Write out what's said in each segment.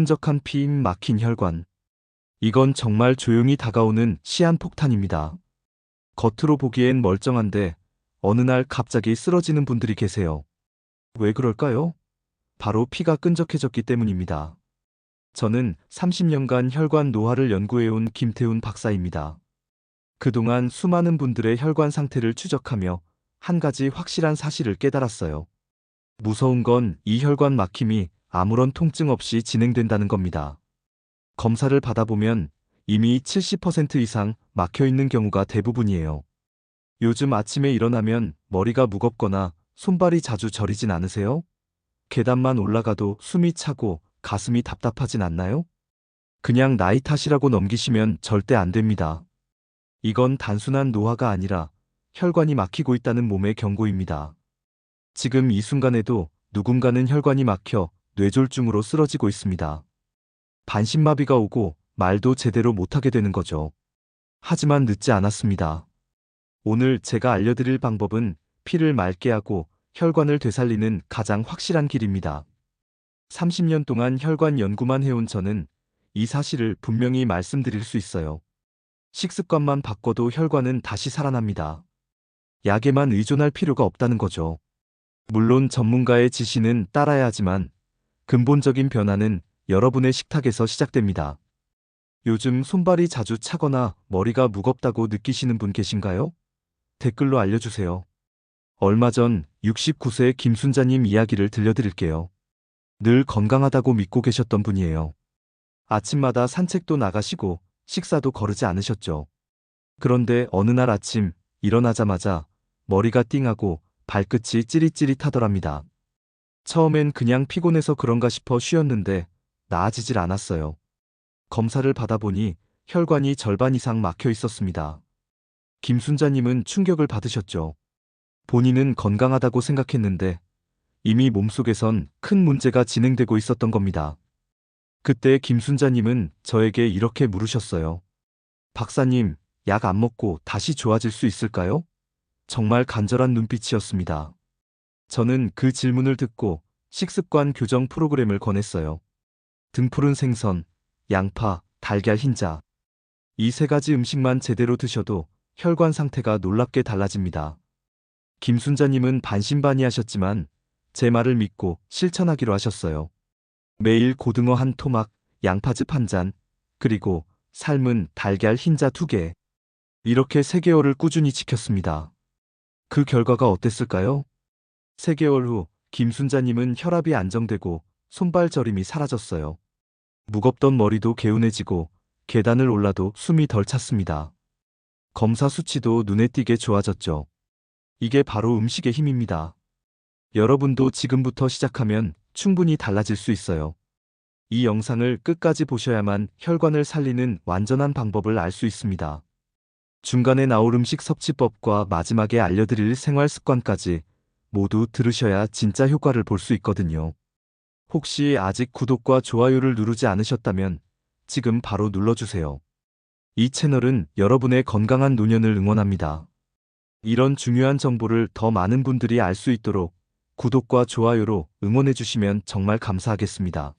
끈적한 피, 막힌 혈관. 이건 정말 조용히 다가오는 시한폭탄입니다. 겉으로 보기엔 멀쩡한데 어느 날 갑자기 쓰러지는 분들이 계세요. 왜 그럴까요? 바로 피가 끈적해졌기 때문입니다. 저는 30년간 혈관 노화를 연구해온 김태훈 박사입니다. 그동안 수많은 분들의 혈관 상태를 추적하며 한 가지 확실한 사실을 깨달았어요. 무서운 건 이 혈관 막힘이 아무런 통증 없이 진행된다는 겁니다. 검사를 받아보면 이미 70% 이상 막혀 있는 경우가 대부분이에요. 요즘 아침에 일어나면 머리가 무겁거나 손발이 자주 저리진 않으세요? 계단만 올라가도 숨이 차고 가슴이 답답하진 않나요? 그냥 나이 탓이라고 넘기시면 절대 안 됩니다. 이건 단순한 노화가 아니라 혈관이 막히고 있다는 몸의 경고입니다. 지금 이 순간에도 누군가는 혈관이 막혀 뇌졸중으로 쓰러지고 있습니다. 반신마비가 오고 말도 제대로 못하게 되는 거죠. 하지만 늦지 않았습니다. 오늘 제가 알려드릴 방법은 피를 맑게 하고 혈관을 되살리는 가장 확실한 길입니다. 30년 동안 혈관 연구만 해온 저는 이 사실을 분명히 말씀드릴 수 있어요. 식습관만 바꿔도 혈관은 다시 살아납니다. 약에만 의존할 필요가 없다는 거죠. 물론 전문가의 지시는 따라야 하지만 근본적인 변화는 여러분의 식탁에서 시작됩니다. 요즘 손발이 자주 차거나 머리가 무겁다고 느끼시는 분 계신가요? 댓글로 알려주세요. 얼마 전 69세 김순자님 이야기를 들려드릴게요. 늘 건강하다고 믿고 계셨던 분이에요. 아침마다 산책도 나가시고 식사도 거르지 않으셨죠. 그런데 어느 날 아침 일어나자마자 머리가 띵하고 발끝이 찌릿찌릿하더랍니다. 처음엔 그냥 피곤해서 그런가 싶어 쉬었는데 나아지질 않았어요. 검사를 받아보니 혈관이 절반 이상 막혀 있었습니다. 김순자님은 충격을 받으셨죠. 본인은 건강하다고 생각했는데 이미 몸속에선 큰 문제가 진행되고 있었던 겁니다. 그때 김순자님은 저에게 이렇게 물으셨어요. 박사님, 약 안 먹고 다시 좋아질 수 있을까요? 정말 간절한 눈빛이었습니다. 저는 그 질문을 듣고 식습관 교정 프로그램을 권했어요. 등푸른 생선, 양파, 달걀 흰자. 이 세 가지 음식만 제대로 드셔도 혈관 상태가 놀랍게 달라집니다. 김순자님은 반신반의하셨지만 제 말을 믿고 실천하기로 하셨어요. 매일 고등어 한 토막, 양파즙 한 잔, 그리고 삶은 달걀 흰자 2개. 이렇게 3개월을 꾸준히 지켰습니다. 그 결과가 어땠을까요? 3개월 후 김순자님은 혈압이 안정되고 손발 저림이 사라졌어요. 무겁던 머리도 개운해지고 계단을 올라도 숨이 덜 찼습니다. 검사 수치도 눈에 띄게 좋아졌죠. 이게 바로 음식의 힘입니다. 여러분도 지금부터 시작하면 충분히 달라질 수 있어요. 이 영상을 끝까지 보셔야만 혈관을 살리는 완전한 방법을 알 수 있습니다. 중간에 나올 음식 섭취법과 마지막에 알려드릴 생활 습관까지 모두 들으셔야 진짜 효과를 볼 수 있거든요. 혹시 아직 구독과 좋아요를 누르지 않으셨다면 지금 바로 눌러주세요. 이 채널은 여러분의 건강한 노년을 응원합니다. 이런 중요한 정보를 더 많은 분들이 알 수 있도록 구독과 좋아요로 응원해주시면 정말 감사하겠습니다.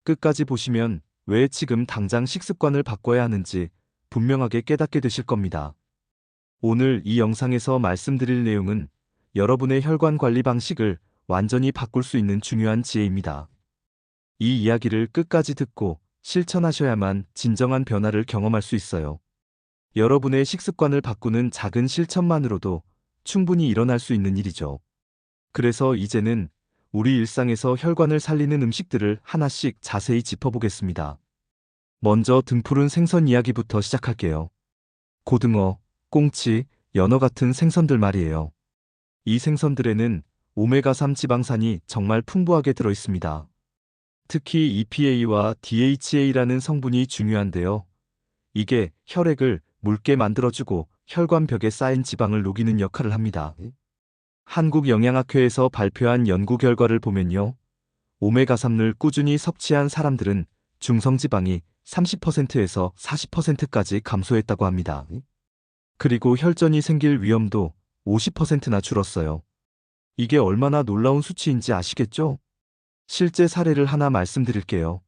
끝까지 보시면 왜 지금 당장 식습관을 바꿔야 하는지 분명하게 깨닫게 되실 겁니다. 오늘 이 영상에서 말씀드릴 내용은 여러분의 혈관 관리 방식을 완전히 바꿀 수 있는 중요한 지혜입니다. 이 이야기를 끝까지 듣고 실천하셔야만 진정한 변화를 경험할 수 있어요. 여러분의 식습관을 바꾸는 작은 실천만으로도 충분히 일어날 수 있는 일이죠. 그래서 이제는 우리 일상에서 혈관을 살리는 음식들을 하나씩 자세히 짚어보겠습니다. 먼저 등푸른 생선 이야기부터 시작할게요. 고등어, 꽁치, 연어 같은 생선들 말이에요. 이 생선들에는 오메가3 지방산이 정말 풍부하게 들어 있습니다. 특히 EPA와 DHA라는 성분이 중요한데요. 이게 혈액을 묽게 만들어주고 혈관벽에 쌓인 지방을 녹이는 역할을 합니다. 한국영양학회에서 발표한 연구 결과를 보면요. 오메가3를 꾸준히 섭취한 사람들은 중성지방이 30%에서 40%까지 감소했다고 합니다. 그리고 혈전이 생길 위험도 50%나 줄었어요. 이게 얼마나 놀라운 수치인지 아시겠죠? 실제 사례를 하나 말씀드릴게요.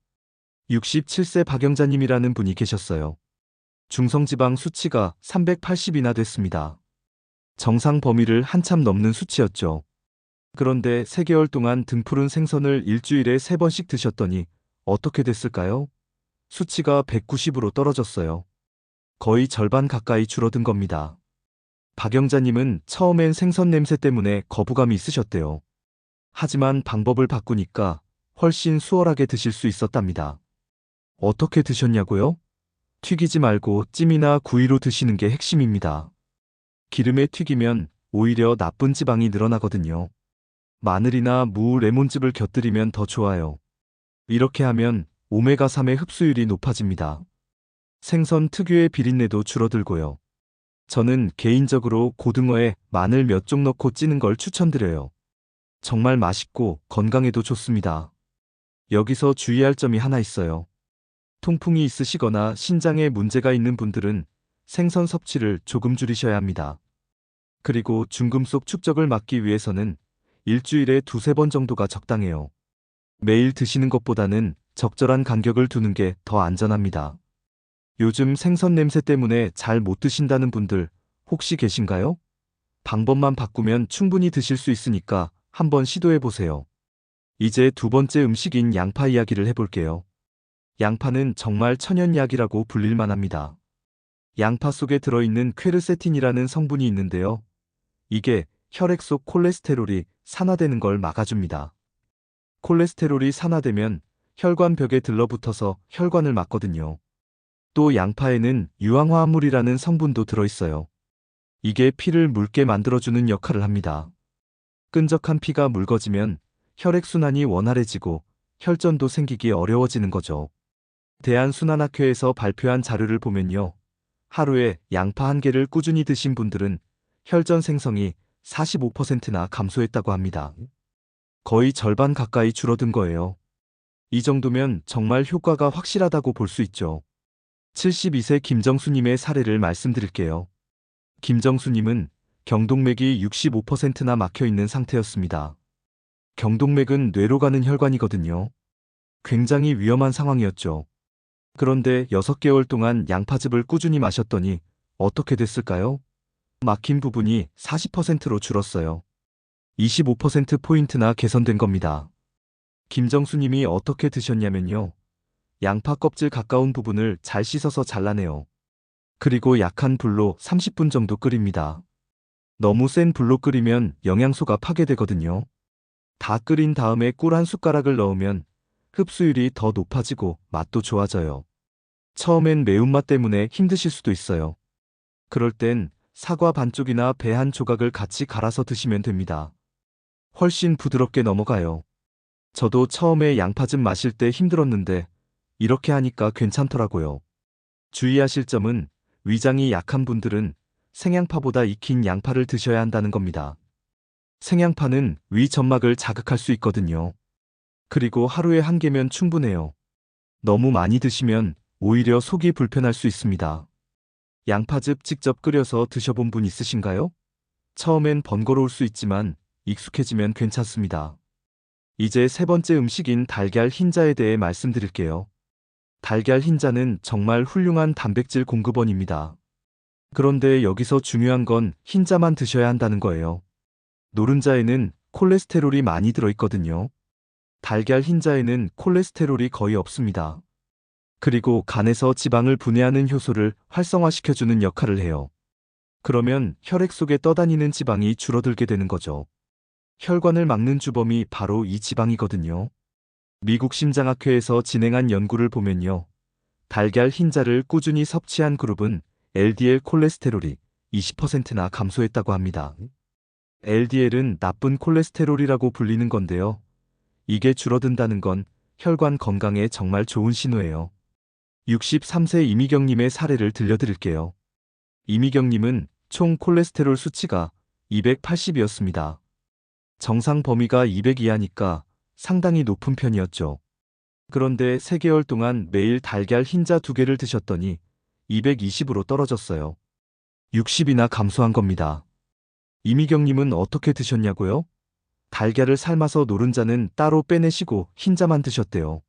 67세 박영자님이라는 분이 계셨어요. 중성지방 수치가 380이나 됐습니다. 정상 범위를 한참 넘는 수치였죠. 그런데 3개월 동안 등푸른 생선을 일주일에 3번씩 드셨더니 어떻게 됐을까요? 수치가 190으로 떨어졌어요. 거의 절반 가까이 줄어든 겁니다. 박영자님은 처음엔 생선 냄새 때문에 거부감이 있으셨대요. 하지만 방법을 바꾸니까 훨씬 수월하게 드실 수 있었답니다. 어떻게 드셨냐고요? 튀기지 말고 찜이나 구이로 드시는 게 핵심입니다. 기름에 튀기면 오히려 나쁜 지방이 늘어나거든요. 마늘이나 무, 레몬즙을 곁들이면 더 좋아요. 이렇게 하면 오메가3의 흡수율이 높아집니다. 생선 특유의 비린내도 줄어들고요. 저는 개인적으로 고등어에 마늘 몇 쪽 넣고 찌는 걸 추천드려요. 정말 맛있고 건강에도 좋습니다. 여기서 주의할 점이 하나 있어요. 통풍이 있으시거나 신장에 문제가 있는 분들은 생선 섭취를 조금 줄이셔야 합니다. 그리고 중금속 축적을 막기 위해서는 일주일에 2~3번 정도가 적당해요. 매일 드시는 것보다는 적절한 간격을 두는 게 더 안전합니다. 요즘 생선 냄새 때문에 잘 못 드신다는 분들 혹시 계신가요? 방법만 바꾸면 충분히 드실 수 있으니까 한번 시도해 보세요. 이제 두 번째 음식인 양파 이야기를 해볼게요. 양파는 정말 천연약이라고 불릴 만합니다. 양파 속에 들어있는 퀘르세틴이라는 성분이 있는데요. 이게 혈액 속 콜레스테롤이 산화되는 걸 막아줍니다. 콜레스테롤이 산화되면 혈관 벽에 들러붙어서 혈관을 막거든요. 또 양파에는 유황화합물이라는 성분도 들어있어요. 이게 피를 묽게 만들어주는 역할을 합니다. 끈적한 피가 묽어지면 혈액순환이 원활해지고 혈전도 생기기 어려워지는 거죠. 대한순환학회에서 발표한 자료를 보면요. 하루에 양파 한 개를 꾸준히 드신 분들은 혈전 생성이 45%나 감소했다고 합니다. 거의 절반 가까이 줄어든 거예요. 이 정도면 정말 효과가 확실하다고 볼 수 있죠. 72세 김정수님의 사례를 말씀드릴게요. 김정수님은 경동맥이 65%나 막혀 있는 상태였습니다. 경동맥은 뇌로 가는 혈관이거든요. 굉장히 위험한 상황이었죠. 그런데 6개월 동안 양파즙을 꾸준히 마셨더니 어떻게 됐을까요? 막힌 부분이 40%로 줄었어요. 25%포인트나 개선된 겁니다. 김정수님이 어떻게 드셨냐면요. 양파 껍질 가까운 부분을 잘 씻어서 잘라내요. 그리고 약한 불로 30분 정도 끓입니다. 너무 센 불로 끓이면 영양소가 파괴되거든요. 다 끓인 다음에 꿀 한 숟가락을 넣으면 흡수율이 더 높아지고 맛도 좋아져요. 처음엔 매운맛 때문에 힘드실 수도 있어요. 그럴 땐 사과 반쪽이나 배 한 조각을 같이 갈아서 드시면 됩니다. 훨씬 부드럽게 넘어가요. 저도 처음에 양파즙 마실 때 힘들었는데 이렇게 하니까 괜찮더라고요. 주의하실 점은 위장이 약한 분들은 생양파보다 익힌 양파를 드셔야 한다는 겁니다. 생양파는 위 점막을 자극할 수 있거든요. 그리고 하루에 한 개면 충분해요. 너무 많이 드시면 오히려 속이 불편할 수 있습니다. 양파즙 직접 끓여서 드셔본 분 있으신가요? 처음엔 번거로울 수 있지만 익숙해지면 괜찮습니다. 이제 세 번째 음식인 달걀 흰자에 대해 말씀드릴게요. 달걀 흰자는 정말 훌륭한 단백질 공급원입니다. 그런데 여기서 중요한 건 흰자만 드셔야 한다는 거예요. 노른자에는 콜레스테롤이 많이 들어있거든요. 달걀 흰자에는 콜레스테롤이 거의 없습니다. 그리고 간에서 지방을 분해하는 효소를 활성화시켜주는 역할을 해요. 그러면 혈액 속에 떠다니는 지방이 줄어들게 되는 거죠. 혈관을 막는 주범이 바로 이 지방이거든요. 미국 심장학회에서 진행한 연구를 보면요. 달걀 흰자를 꾸준히 섭취한 그룹은 LDL 콜레스테롤이 20%나 감소했다고 합니다. LDL은 나쁜 콜레스테롤이라고 불리는 건데요. 이게 줄어든다는 건 혈관 건강에 정말 좋은 신호예요. 63세 이미경님의 사례를 들려드릴게요. 이미경님은 총 콜레스테롤 수치가 280이었습니다. 정상 범위가 200 이하니까 상당히 높은 편이었죠. 그런데 3개월 동안 매일 달걀 흰자 2개를 드셨더니 220으로 떨어졌어요. 60이나 감소한 겁니다. 이미경님은 어떻게 드셨냐고요? 달걀을 삶아서 노른자는 따로 빼내시고 흰자만 드셨대요.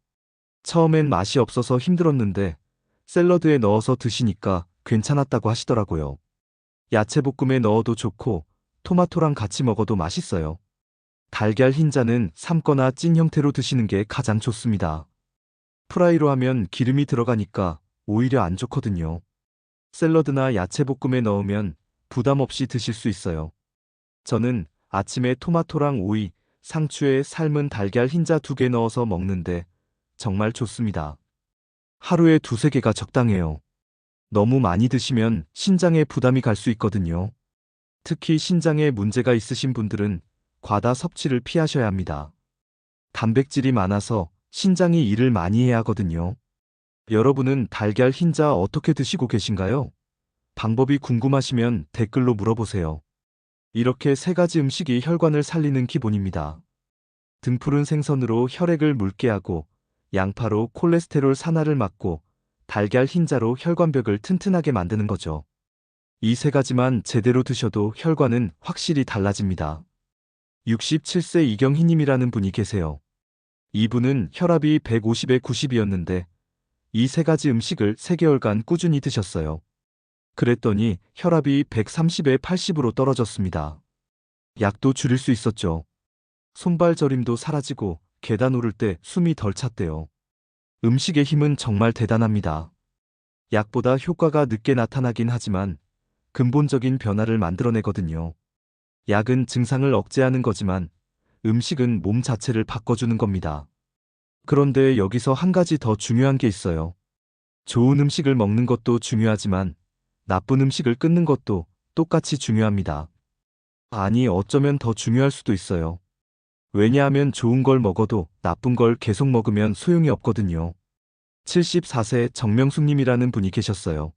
처음엔 맛이 없어서 힘들었는데 샐러드에 넣어서 드시니까 괜찮았다고 하시더라고요. 야채볶음에 넣어도 좋고 토마토랑 같이 먹어도 맛있어요. 달걀 흰자는 삶거나 찐 형태로 드시는 게 가장 좋습니다. 프라이로 하면 기름이 들어가니까 오히려 안 좋거든요. 샐러드나 야채볶음에 넣으면 부담 없이 드실 수 있어요. 저는 아침에 토마토랑 오이, 상추에 삶은 달걀 흰자 2개 넣어서 먹는데 정말 좋습니다. 하루에 2~3개가 적당해요. 너무 많이 드시면 신장에 부담이 갈 수 있거든요. 특히 신장에 문제가 있으신 분들은 과다 섭취를 피하셔야 합니다. 단백질이 많아서 신장이 일을 많이 해야 하거든요. 여러분은 달걀 흰자 어떻게 드시고 계신가요? 방법이 궁금하시면 댓글로 물어보세요. 이렇게 3가지 음식이 혈관을 살리는 기본입니다. 등푸른 생선으로 혈액을 묽게 하고, 양파로 콜레스테롤 산화를 막고, 달걀 흰자로 혈관벽을 튼튼하게 만드는 거죠. 이 3가지만 제대로 드셔도 혈관은 확실히 달라집니다. 67세 이경희님이라는 분이 계세요. 이분은 혈압이 150에 90이었는데 이 3가지 음식을 3개월간 꾸준히 드셨어요. 그랬더니 혈압이 130에 80으로 떨어졌습니다. 약도 줄일 수 있었죠. 손발 저림도 사라지고 계단 오를 때 숨이 덜 찼대요. 음식의 힘은 정말 대단합니다. 약보다 효과가 늦게 나타나긴 하지만 근본적인 변화를 만들어내거든요. 약은 증상을 억제하는 거지만 음식은 몸 자체를 바꿔주는 겁니다. 그런데 여기서 한 가지 더 중요한 게 있어요. 좋은 음식을 먹는 것도 중요하지만 나쁜 음식을 끊는 것도 똑같이 중요합니다. 아니, 어쩌면 더 중요할 수도 있어요. 왜냐하면 좋은 걸 먹어도 나쁜 걸 계속 먹으면 소용이 없거든요. 74세 정명숙님이라는 분이 계셨어요.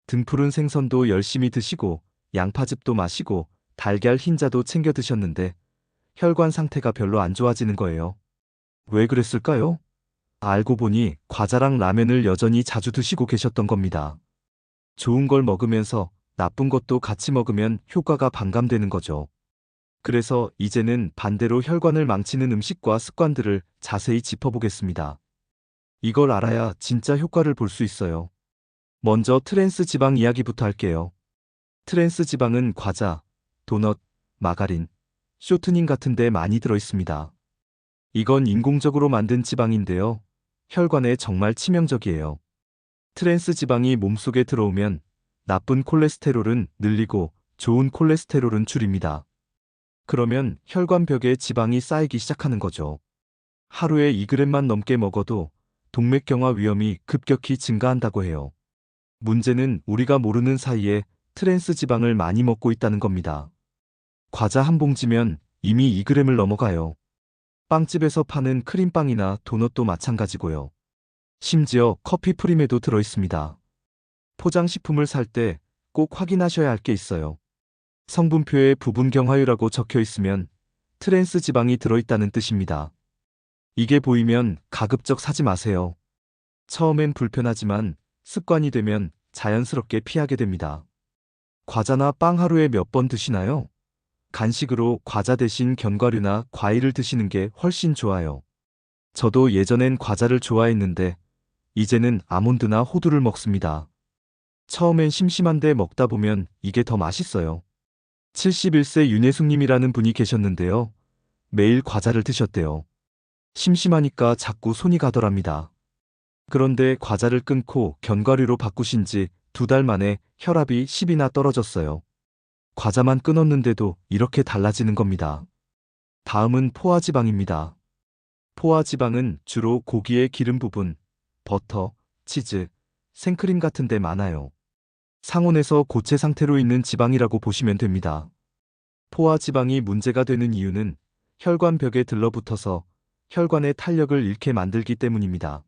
등푸른 생선도 열심히 드시고 양파즙도 마시고 달걀 흰자도 챙겨 드셨는데 혈관 상태가 별로 안 좋아지는 거예요. 왜 그랬을까요? 알고 보니 과자랑 라면을 여전히 자주 드시고 계셨던 겁니다. 좋은 걸 먹으면서 나쁜 것도 같이 먹으면 효과가 반감되는 거죠. 그래서 이제는 반대로 혈관을 망치는 음식과 습관들을 자세히 짚어보겠습니다. 이걸 알아야 진짜 효과를 볼 수 있어요. 먼저 트랜스 지방 이야기부터 할게요. 트랜스 지방은 과자, 도넛, 마가린, 쇼트닝 같은 데 많이 들어 있습니다. 이건 인공적으로 만든 지방인데요. 혈관에 정말 치명적이에요. 트랜스 지방이 몸속에 들어오면 나쁜 콜레스테롤은 늘리고 좋은 콜레스테롤은 줄입니다. 그러면 혈관벽에 지방이 쌓이기 시작하는 거죠. 하루에 2g만 넘게 먹어도 동맥경화 위험이 급격히 증가한다고 해요. 문제는 우리가 모르는 사이에 트랜스 지방을 많이 먹고 있다는 겁니다. 과자 한 봉지면 이미 2g을 넘어가요. 빵집에서 파는 크림빵이나 도넛도 마찬가지고요. 심지어 커피 프림에도 들어 있습니다. 포장식품을 살 때 꼭 확인하셔야 할 게 있어요. 성분표에 부분경화유라고 적혀 있으면 트랜스 지방이 들어있다는 뜻입니다. 이게 보이면 가급적 사지 마세요. 처음엔 불편하지만 습관이 되면 자연스럽게 피하게 됩니다. 과자나 빵 하루에 몇 번 드시나요? 간식으로 과자 대신 견과류나 과일을 드시는 게 훨씬 좋아요. 저도 예전엔 과자를 좋아했는데 이제는 아몬드나 호두를 먹습니다. 처음엔 심심한데 먹다 보면 이게 더 맛있어요. 71세 윤혜숙님이라는 분이 계셨는데요. 매일 과자를 드셨대요. 심심하니까 자꾸 손이 가더랍니다. 그런데 과자를 끊고 견과류로 바꾸신 지 2달 만에 혈압이 10이나 떨어졌어요. 과자만 끊었는데도 이렇게 달라지는 겁니다. 다음은 포화지방입니다. 포화지방은 주로 고기의 기름 부분, 버터, 치즈, 생크림 같은 데 많아요. 상온에서 고체 상태로 있는 지방이라고 보시면 됩니다. 포화지방이 문제가 되는 이유는 혈관벽에 들러붙어서 혈관의 탄력을 잃게 만들기 때문입니다.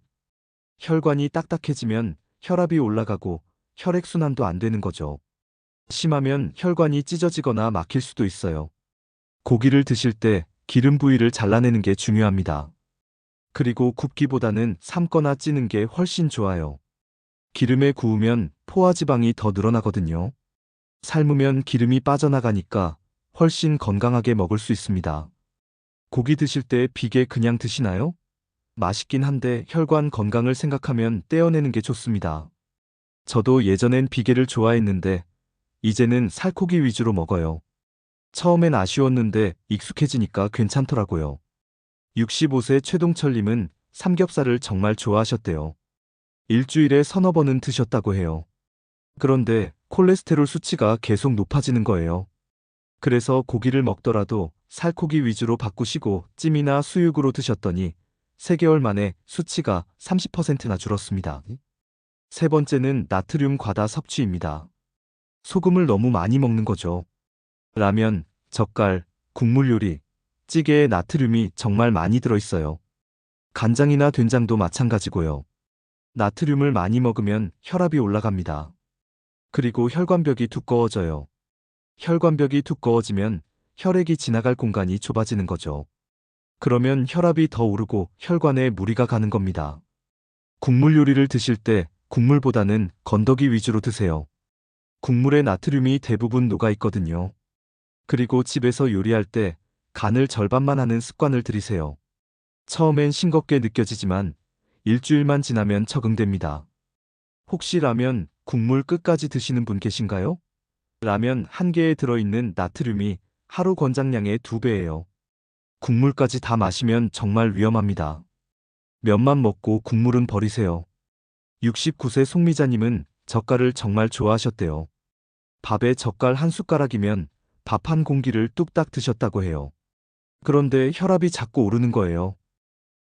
혈관이 딱딱해지면 혈압이 올라가고 혈액순환도 안 되는 거죠. 심하면 혈관이 찢어지거나 막힐 수도 있어요. 고기를 드실 때 기름 부위를 잘라내는 게 중요합니다. 그리고 굽기보다는 삶거나 찌는 게 훨씬 좋아요. 기름에 구우면 포화지방이 더 늘어나거든요. 삶으면 기름이 빠져나가니까 훨씬 건강하게 먹을 수 있습니다. 고기 드실 때 비계 그냥 드시나요? 맛있긴 한데 혈관 건강을 생각하면 떼어내는 게 좋습니다. 저도 예전엔 비계를 좋아했는데 이제는 살코기 위주로 먹어요. 처음엔 아쉬웠는데 익숙해지니까 괜찮더라고요. 65세 최동철님은 삼겹살을 정말 좋아하셨대요. 일주일에 서너 번은 드셨다고 해요. 그런데 콜레스테롤 수치가 계속 높아지는 거예요. 그래서 고기를 먹더라도 살코기 위주로 바꾸시고 찜이나 수육으로 드셨더니 3개월 만에 수치가 30%나 줄었습니다. 세 번째는 나트륨 과다 섭취입니다. 소금을 너무 많이 먹는 거죠. 라면, 젓갈, 국물 요리, 찌개에 나트륨이 정말 많이 들어있어요. 간장이나 된장도 마찬가지고요. 나트륨을 많이 먹으면 혈압이 올라갑니다. 그리고 혈관벽이 두꺼워져요. 혈관벽이 두꺼워지면 혈액이 지나갈 공간이 좁아지는 거죠. 그러면 혈압이 더 오르고 혈관에 무리가 가는 겁니다. 국물 요리를 드실 때 국물보다는 건더기 위주로 드세요. 국물에 나트륨이 대부분 녹아 있거든요. 그리고 집에서 요리할 때 간을 절반만 하는 습관을 들이세요. 처음엔 싱겁게 느껴지지만 일주일만 지나면 적응됩니다. 혹시 라면, 국물 끝까지 드시는 분 계신가요? 라면 한 개에 들어있는 나트륨이 하루 권장량의 2배예요. 국물까지 다 마시면 정말 위험합니다. 면만 먹고 국물은 버리세요. 69세 송미자님은 젓갈을 정말 좋아하셨대요. 밥에 젓갈 한 숟가락이면 밥 한 공기를 뚝딱 드셨다고 해요. 그런데 혈압이 자꾸 오르는 거예요.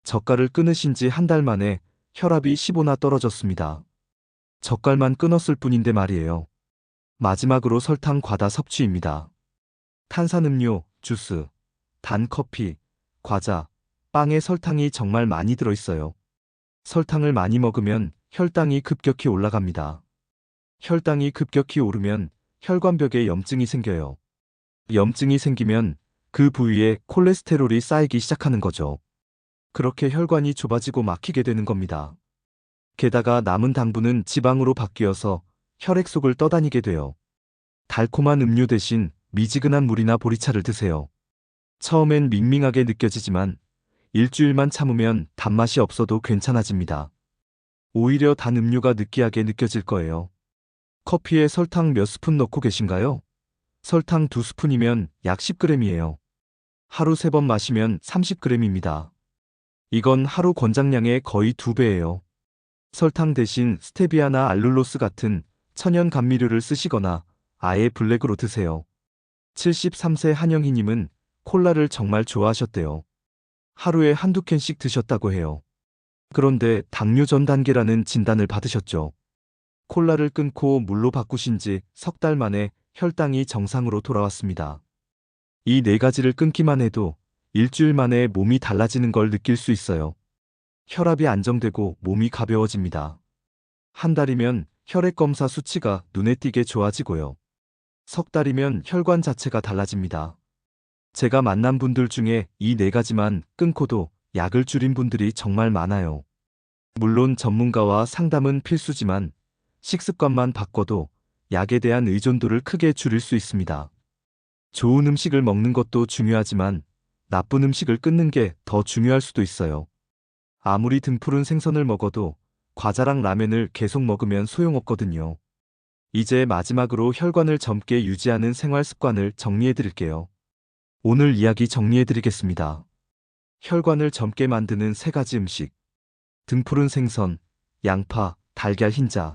젓갈을 끊으신 지 한 달 만에 혈압이 15나 떨어졌습니다. 젓갈만 끊었을 뿐인데 말이에요. 마지막으로 설탕 과다 섭취입니다. 탄산음료, 주스, 단 커피, 과자, 빵에 설탕이 정말 많이 들어있어요. 설탕을 많이 먹으면 혈당이 급격히 올라갑니다. 혈당이 급격히 오르면 혈관벽에 염증이 생겨요. 염증이 생기면 그 부위에 콜레스테롤이 쌓이기 시작하는 거죠. 그렇게 혈관이 좁아지고 막히게 되는 겁니다. 게다가 남은 당분은 지방으로 바뀌어서 혈액 속을 떠다니게 돼요. 달콤한 음료 대신 미지근한 물이나 보리차를 드세요. 처음엔 밍밍하게 느껴지지만 일주일만 참으면 단맛이 없어도 괜찮아집니다. 오히려 단 음료가 느끼하게 느껴질 거예요. 커피에 설탕 몇 스푼 넣고 계신가요? 설탕 2스푼이면 약 10g이에요. 하루 3번 마시면 30g입니다. 이건 하루 권장량의 거의 2배예요. 설탕 대신 스테비아나 알룰로스 같은 천연 감미료를 쓰시거나 아예 블랙으로 드세요. 73세 한영희님은 콜라를 정말 좋아하셨대요. 하루에 한두 캔씩 드셨다고 해요. 그런데 당뇨 전 단계라는 진단을 받으셨죠. 콜라를 끊고 물로 바꾸신 지 석 달 만에 혈당이 정상으로 돌아왔습니다. 이 4가지를 끊기만 해도 일주일 만에 몸이 달라지는 걸 느낄 수 있어요. 혈압이 안정되고 몸이 가벼워집니다. 한 달이면 혈액 검사 수치가 눈에 띄게 좋아지고요. 석 달이면 혈관 자체가 달라집니다. 제가 만난 분들 중에 이 4가지만 끊고도 약을 줄인 분들이 정말 많아요. 물론 전문가와 상담은 필수지만 식습관만 바꿔도 약에 대한 의존도를 크게 줄일 수 있습니다. 좋은 음식을 먹는 것도 중요하지만 나쁜 음식을 끊는 게 더 중요할 수도 있어요. 아무리 등푸른 생선을 먹어도 과자랑 라면을 계속 먹으면 소용없거든요. 이제 마지막으로 혈관을 젊게 유지하는 생활 습관을 정리해 드릴게요. 오늘 이야기 정리해 드리겠습니다. 혈관을 젊게 만드는 3가지 음식. 등푸른 생선, 양파, 달걀 흰자.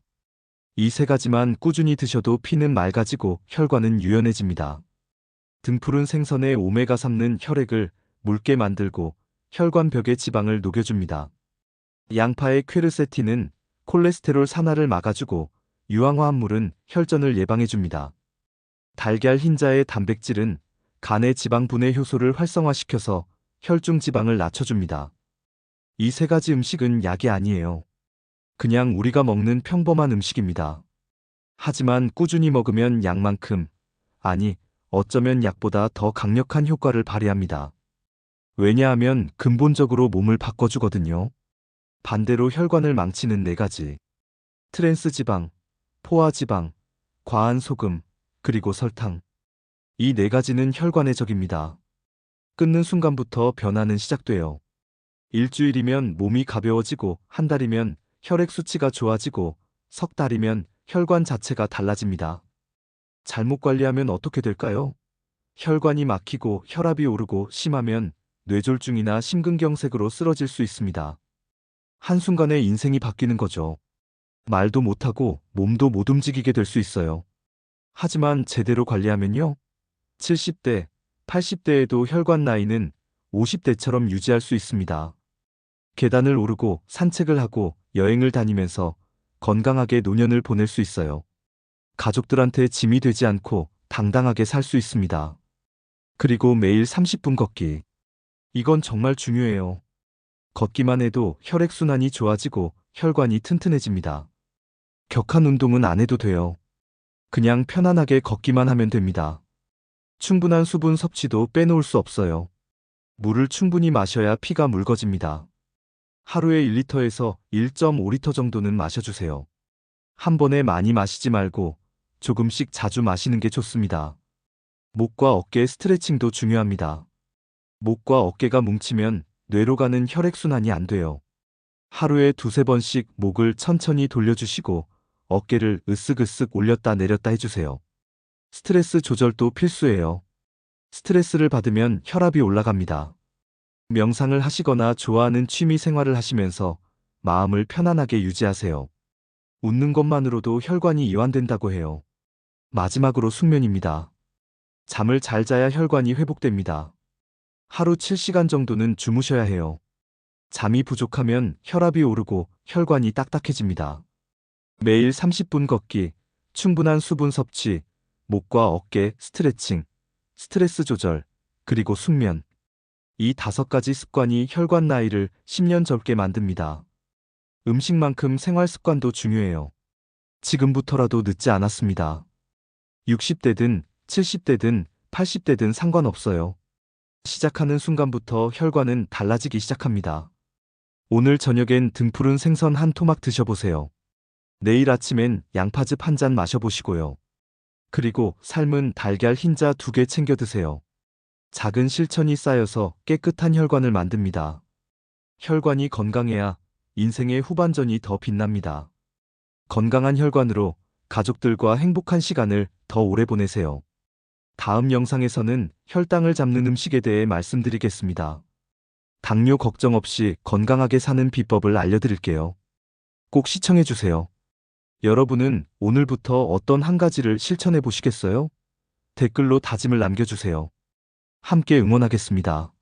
이 3가지만 꾸준히 드셔도 피는 맑아지고 혈관은 유연해집니다. 등푸른 생선의 오메가3는 혈액을 묽게 만들고 혈관벽의 지방을 녹여줍니다. 양파의 퀘르세틴은 콜레스테롤 산화를 막아주고 유황화합물은 혈전을 예방해줍니다. 달걀 흰자의 단백질은 간의 지방 분해 효소를 활성화시켜서 혈중 지방을 낮춰줍니다. 이 3가지 음식은 약이 아니에요. 그냥 우리가 먹는 평범한 음식입니다. 하지만 꾸준히 먹으면 약만큼, 아니, 어쩌면 약보다 더 강력한 효과를 발휘합니다. 왜냐하면 근본적으로 몸을 바꿔주거든요. 반대로 혈관을 망치는 4가지. 트랜스 지방, 포화 지방, 과한 소금, 그리고 설탕. 이 4가지는 혈관의 적입니다. 끊는 순간부터 변화는 시작돼요. 일주일이면 몸이 가벼워지고, 한 달이면 혈액 수치가 좋아지고, 석 달이면 혈관 자체가 달라집니다. 잘못 관리하면 어떻게 될까요? 혈관이 막히고 혈압이 오르고, 심하면 뇌졸중이나 심근경색으로 쓰러질 수 있습니다. 한순간에 인생이 바뀌는 거죠. 말도 못하고 몸도 못 움직이게 될 수 있어요. 하지만 제대로 관리하면요. 70대, 80대에도 혈관 나이는 50대처럼 유지할 수 있습니다. 계단을 오르고 산책을 하고 여행을 다니면서 건강하게 노년을 보낼 수 있어요. 가족들한테 짐이 되지 않고 당당하게 살 수 있습니다. 그리고 매일 30분 걷기. 이건 정말 중요해요. 걷기만 해도 혈액순환이 좋아지고 혈관이 튼튼해집니다. 격한 운동은 안 해도 돼요. 그냥 편안하게 걷기만 하면 됩니다. 충분한 수분 섭취도 빼놓을 수 없어요. 물을 충분히 마셔야 피가 묽어집니다. 하루에 1리터에서 1.5리터 정도는 마셔주세요. 한 번에 많이 마시지 말고 조금씩 자주 마시는 게 좋습니다. 목과 어깨 스트레칭도 중요합니다. 목과 어깨가 뭉치면 뇌로 가는 혈액순환이 안 돼요. 하루에 두세 번씩 목을 천천히 돌려주시고 어깨를 으쓱으쓱 올렸다 내렸다 해주세요. 스트레스 조절도 필수예요. 스트레스를 받으면 혈압이 올라갑니다. 명상을 하시거나 좋아하는 취미 생활을 하시면서 마음을 편안하게 유지하세요. 웃는 것만으로도 혈관이 이완된다고 해요. 마지막으로 숙면입니다. 잠을 잘 자야 혈관이 회복됩니다. 하루 7시간 정도는 주무셔야 해요. 잠이 부족하면 혈압이 오르고 혈관이 딱딱해집니다. 매일 30분 걷기, 충분한 수분 섭취, 목과 어깨 스트레칭, 스트레스 조절, 그리고 숙면. 이 5가지 습관이 혈관 나이를 10년 젊게 만듭니다. 음식만큼 생활 습관도 중요해요. 지금부터라도 늦지 않았습니다. 60대든 70대든 80대든 상관없어요. 시작하는 순간부터 혈관은 달라지기 시작합니다. 오늘 저녁엔 등푸른 생선 한 토막 드셔보세요. 내일 아침엔 양파즙 한 잔 마셔보시고요. 그리고 삶은 달걀 흰자 2개 챙겨 드세요. 작은 실천이 쌓여서 깨끗한 혈관을 만듭니다. 혈관이 건강해야 인생의 후반전이 더 빛납니다. 건강한 혈관으로 가족들과 행복한 시간을 더 오래 보내세요. 다음 영상에서는 혈당을 잡는 음식에 대해 말씀드리겠습니다. 당뇨 걱정 없이 건강하게 사는 비법을 알려드릴게요. 꼭 시청해주세요. 여러분은 오늘부터 어떤 한 가지를 실천해 보시겠어요? 댓글로 다짐을 남겨주세요. 함께 응원하겠습니다.